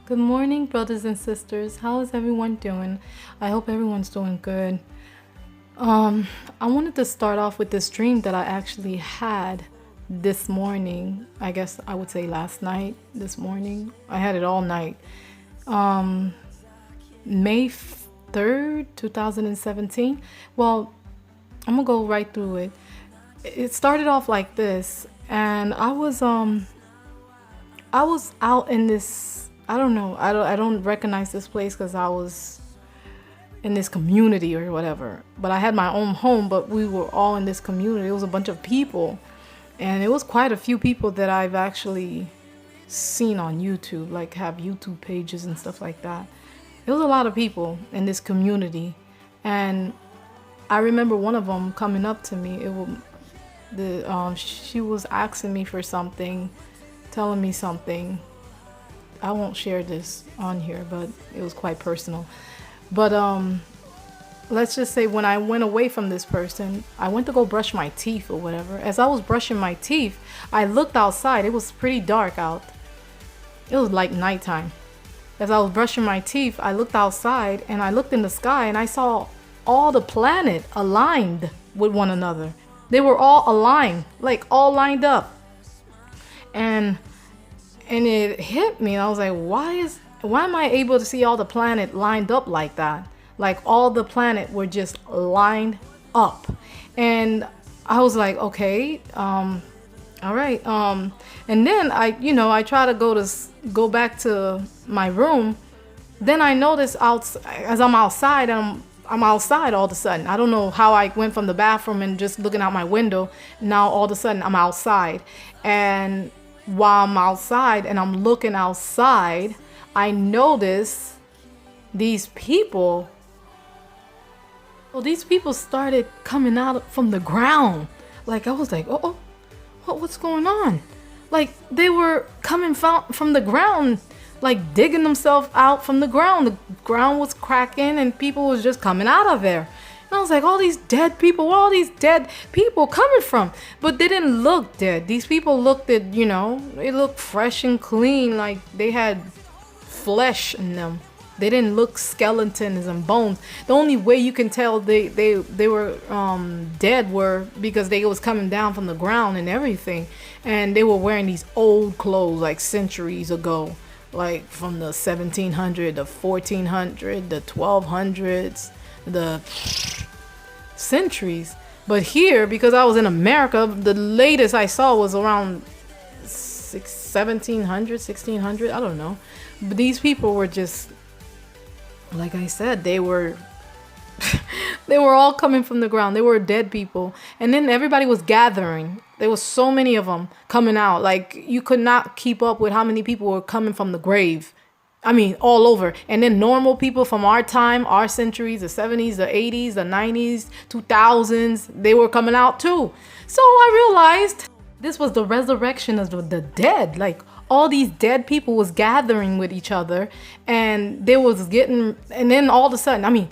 Good morning, brothers and sisters. How is everyone doing? I hope everyone's doing good. I wanted to start off with this dream that I actually had this morning. I guess I would say last night, this morning. I had it all night. May 3rd, 2017. Well, I'm gonna go right through it. It started off like this, and I was out in this, I don't know, I don't recognize this place because I was in this community or whatever. But I had my own home, but we were all in this community. It was a bunch of people, and it was quite a few people that I've actually seen on YouTube, like have YouTube pages and stuff like that. It was a lot of people in this community, and I remember one of them coming up to me. She was asking me for something, telling me something. I won't share this on here, but it was quite personal. But let's just say when I went away from this person, I went to go brush my teeth or whatever. As I was brushing my teeth, I looked outside. It was pretty dark out. It was like nighttime. As I was brushing my teeth, I looked outside and I looked in the sky and I saw all the planet aligned with one another. They were all aligned, like all lined up. And it hit me. I was like, why am I able to see all the planet lined up like that? Like all the planet were just lined up. And I was like, okay, all right. And then I try to go back to my room. Then I notice as I'm outside, I'm outside all of a sudden. I don't know how I went from the bathroom and just looking out my window. Now all of a sudden I'm outside. And while I'm outside and I'm looking outside, I notice these people. Well, these people started coming out from the ground. Like I was like, what's going on? Like they were coming from the ground, like digging themselves out from the ground. The ground was cracking and people was just coming out of there. And I was like, all these dead people, where all these dead people coming from? But they didn't look dead. These people looked they looked fresh and clean, like they had flesh in them. They didn't look skeletons and bones. The only way you can tell they were dead were because they was coming down from the ground and everything. And they were wearing these old clothes like centuries ago, like from the 1700, the 1400, the 1200s, the centuries. But here, because I was in America, the latest I saw was around 1700, 1600, I don't know. But these people were just, like I said, they were they were all coming from the ground. They were dead people. And then everybody was gathering. There was so many of them coming out. Like you could not keep up with how many people were coming from the grave. I mean, all over. And then normal people from our time, our centuries, the 70s, the 80s, the 90s, 2000s, they were coming out too. So I realized this was the resurrection of the dead. Like all these dead people was gathering with each other, and and then all of a sudden, I mean,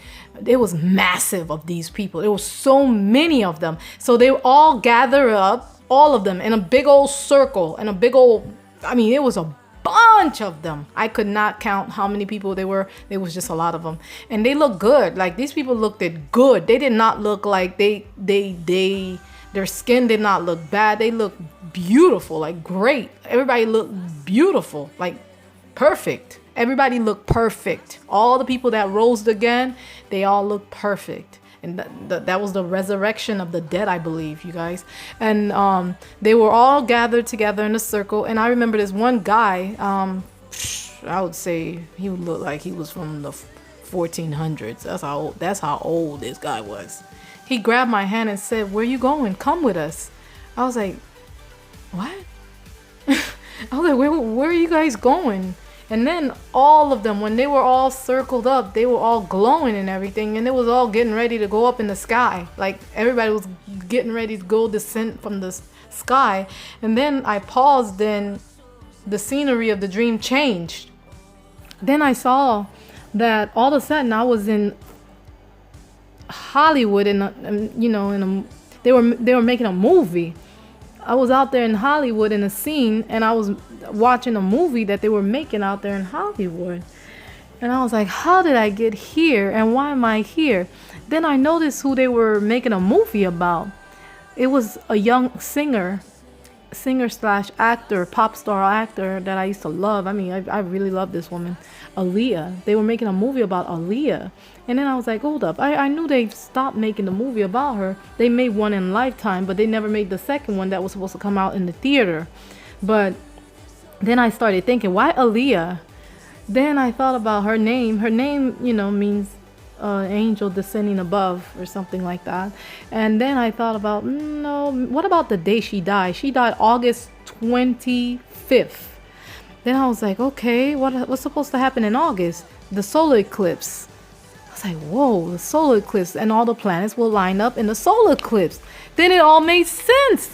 it was massive of these people. There was so many of them. So they all gathered up, all of them in a big old circle, and it was a bunch of them. I could not count how many people they were. There was just a lot of them, and they looked good. Like these people looked good. They did not look like their skin did not look bad. They looked beautiful, like great. Everybody looked beautiful, like perfect. Everybody looked perfect. All the people that rose again, they all looked perfect. And that was the resurrection of the dead, I believe, you guys. And they were all gathered together in a circle. And I remember this one guy, I would say he would look like he was from the 1400s. That's how old this guy was. He grabbed my hand and said, "Where you going? Come with us." I was like, what? I was like, where are you guys going? And then all of them, when they were all circled up, they were all glowing and everything. And it was all getting ready to go up in the sky. Like everybody was getting ready to go descend from the sky. And then I paused, then the scenery of the dream changed. Then I saw that all of a sudden I was in Hollywood, they were making a movie. I was out there in Hollywood in a scene, and I was watching a movie that they were making out there in Hollywood. And I was like, how did I get here? And why am I here? Then I noticed who they were making a movie about. It was a young singer slash actor, pop star actor that I used to love. I mean, I really love this woman, Aaliyah. They were making a movie about Aaliyah. And then I was like, hold up. I knew they stopped making the movie about her. They made one in Lifetime, but they never made the second one that was supposed to come out in the theater. But then I started thinking, why Aaliyah? Then I thought about her name. Her name, means angel descending above or something like that. And then I thought about, no, what about the day she died? She died August 25th. Then I was like, okay, what's supposed to happen in August? The solar eclipse. I was like, whoa, the solar eclipse, and all the planets will line up in the solar eclipse. Then it all made sense.